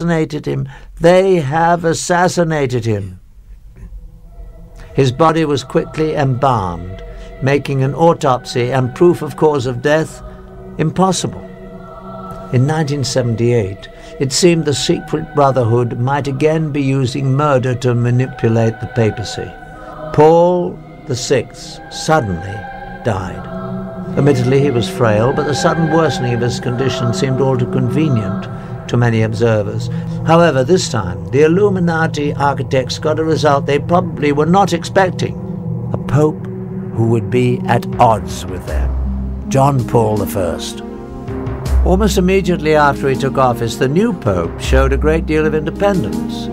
assassinated him. They have assassinated him. His body was quickly embalmed, making an autopsy and proof of cause of death impossible. In 1978, it seemed the secret brotherhood might again be using murder to manipulate the papacy. Paul VI suddenly died. Admittedly, he was frail, but the sudden worsening of his condition seemed all too convenient to many observers. However, this time, the Illuminati architects got a result they probably were not expecting: a pope who would be at odds with them, John Paul I. Almost immediately after he took office, the new pope showed a great deal of independence.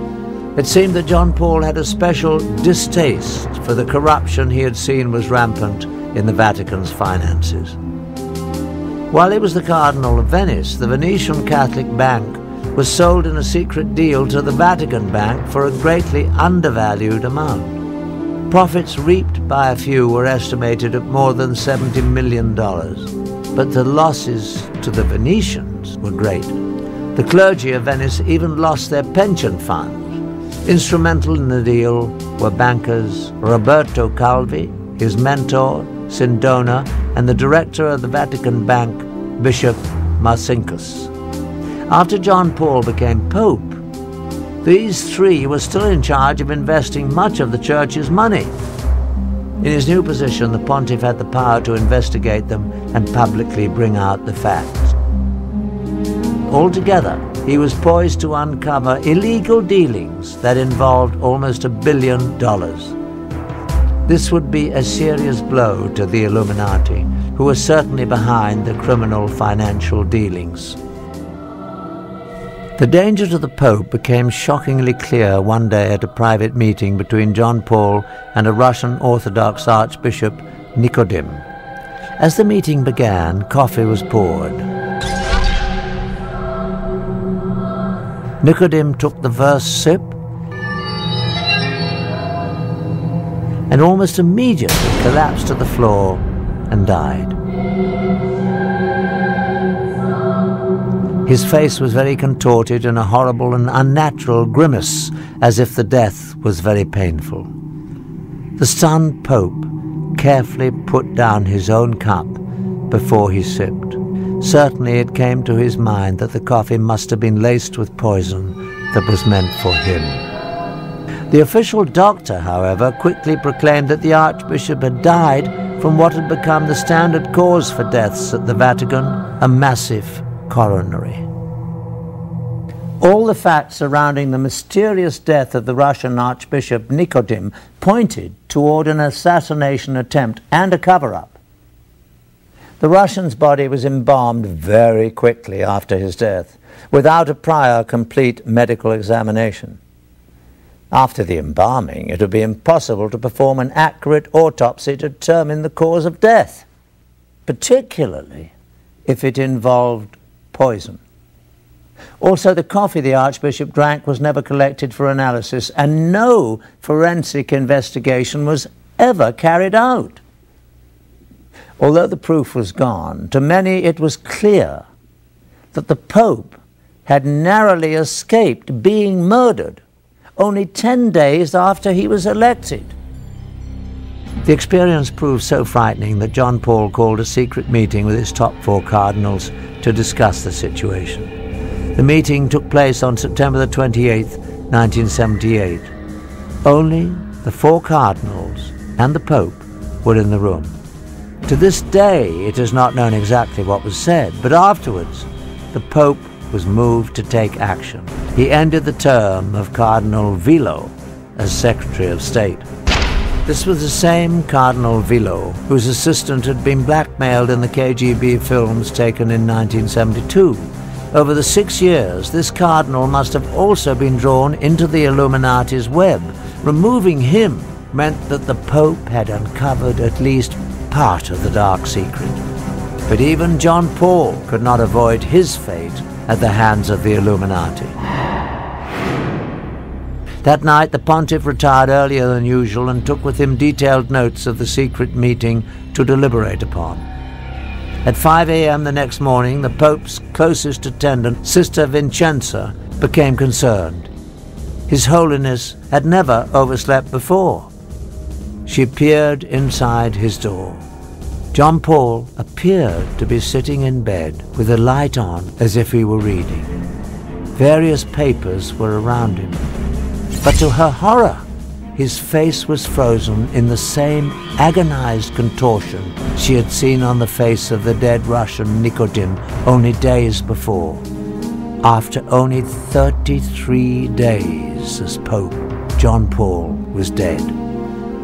It seemed that John Paul had a special distaste for the corruption he had seen was rampant in the Vatican's finances. While he was the Cardinal of Venice, the Venetian Catholic Bank was sold in a secret deal to the Vatican Bank for a greatly undervalued amount. Profits reaped by a few were estimated at more than $70 million, but the losses to the Venetians were great. The clergy of Venice even lost their pension funds. Instrumental in the deal were bankers Roberto Calvi, his mentor Sindona, and the director of the Vatican Bank, Bishop Marcinkus. After John Paul became Pope, these three were still in charge of investing much of the Church's money. In his new position, the pontiff had the power to investigate them and publicly bring out the facts. Altogether, he was poised to uncover illegal dealings that involved almost $1 billion. This would be a serious blow to the Illuminati, who were certainly behind the criminal financial dealings. The danger to the Pope became shockingly clear one day at a private meeting between John Paul and a Russian Orthodox Archbishop, Nicodim. As the meeting began, coffee was poured. Nicodim took the first sip and almost immediately collapsed to the floor and died. His face was very contorted in a horrible and unnatural grimace, as if the death was very painful. The stunned Pope carefully put down his own cup before he sipped. Certainly it came to his mind that the coffee must have been laced with poison that was meant for him. The official doctor, however, quickly proclaimed that the Archbishop had died from what had become the standard cause for deaths at the Vatican, a massive coronary. All the facts surrounding the mysterious death of the Russian Archbishop Nicodim pointed toward an assassination attempt and a cover-up. The Russian's body was embalmed very quickly after his death, without a prior complete medical examination. After the embalming, it would be impossible to perform an accurate autopsy to determine the cause of death, particularly if it involved poison. Also, the coffee the Archbishop drank was never collected for analysis, and no forensic investigation was ever carried out. Although the proof was gone, to many it was clear that the Pope had narrowly escaped being murdered only 10 days after he was elected. The experience proved so frightening that John Paul called a secret meeting with his top 4 cardinals to discuss the situation. The meeting took place on September the 28th, 1978. Only the 4 cardinals and the Pope were in the room. To this day, it is not known exactly what was said, but afterwards, the Pope was moved to take action. He ended the term of Cardinal Vilo as Secretary of State. This was the same Cardinal Vilo whose assistant had been blackmailed in the KGB films taken in 1972. Over the 6 years, this cardinal must have also been drawn into the Illuminati's web. Removing him meant that the Pope had uncovered at least part of the dark secret. But even John Paul could not avoid his fate at the hands of the Illuminati. That night, the pontiff retired earlier than usual and took with him detailed notes of the secret meeting to deliberate upon. At 5 a.m. the next morning, the Pope's closest attendant, Sister Vincenza, became concerned. His Holiness had never overslept before. She peered inside his door. John Paul appeared to be sitting in bed with a light on as if he were reading. Various papers were around him. But to her horror, his face was frozen in the same agonized contortion she had seen on the face of the dead Russian Nicodim only days before. After only 33 days as Pope, John Paul was dead.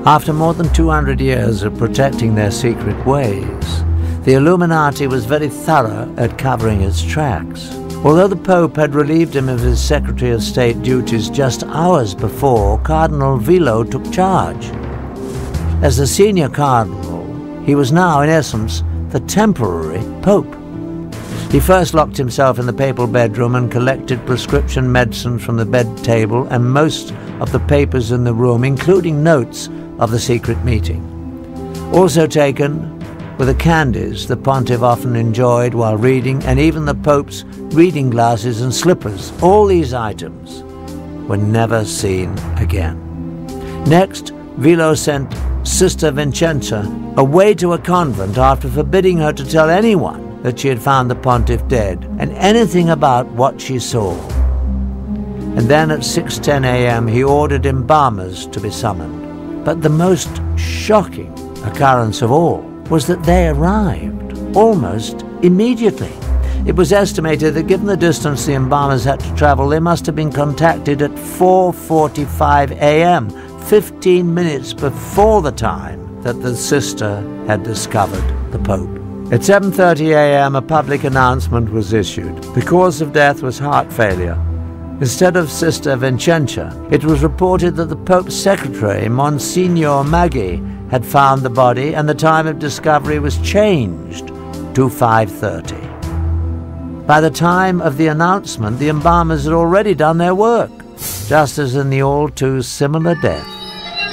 After more than 200 years of protecting their secret ways, the Illuminati was very thorough at covering its tracks. Although the Pope had relieved him of his Secretary of State duties just hours before, Cardinal Vilo took charge. As the senior cardinal, he was now, in essence, the temporary Pope. He first locked himself in the papal bedroom and collected prescription medicine from the bed table and most of the papers in the room, including notes of the secret meeting. Also taken were the candies the pontiff often enjoyed while reading, and even the Pope's reading glasses and slippers. All these items were never seen again. Next, Vilo sent Sister Vincenza away to a convent after forbidding her to tell anyone that she had found the pontiff dead and anything about what she saw. And then at 6:10 a.m. he ordered embalmers to be summoned. But the most shocking occurrence of all was that they arrived almost immediately. It was estimated that given the distance the embalmers had to travel, they must have been contacted at 4:45 a.m., 15 minutes before the time that the sister had discovered the Pope. At 7:30 a.m. a public announcement was issued. The cause of death was heart failure. Instead of Sister Vincenza, it was reported that the Pope's secretary, Monsignor Maggi, had found the body, and the time of discovery was changed to 5:30. By the time of the announcement, the embalmers had already done their work, just as in the all-too-similar death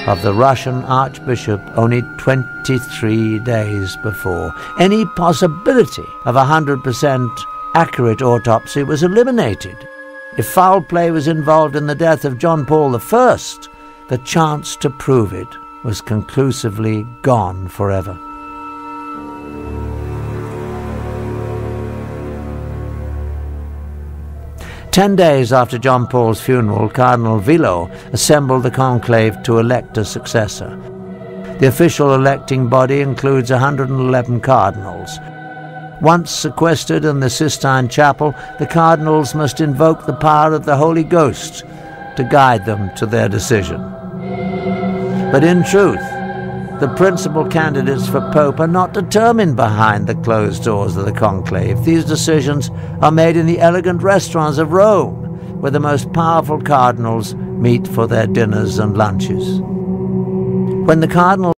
of the Russian Archbishop only 23 days before. Any possibility of a 100% accurate autopsy was eliminated. If foul play was involved in the death of John Paul I, the chance to prove it was conclusively gone forever. Ten days after John Paul's funeral, Cardinal Vilo assembled the conclave to elect a successor. The official electing body includes 111 cardinals. Once sequestered in the Sistine Chapel, the cardinals must invoke the power of the Holy Ghost to guide them to their decision. But in truth, the principal candidates for Pope are not determined behind the closed doors of the conclave. These decisions are made in the elegant restaurants of Rome, where the most powerful cardinals meet for their dinners and lunches. When the cardinal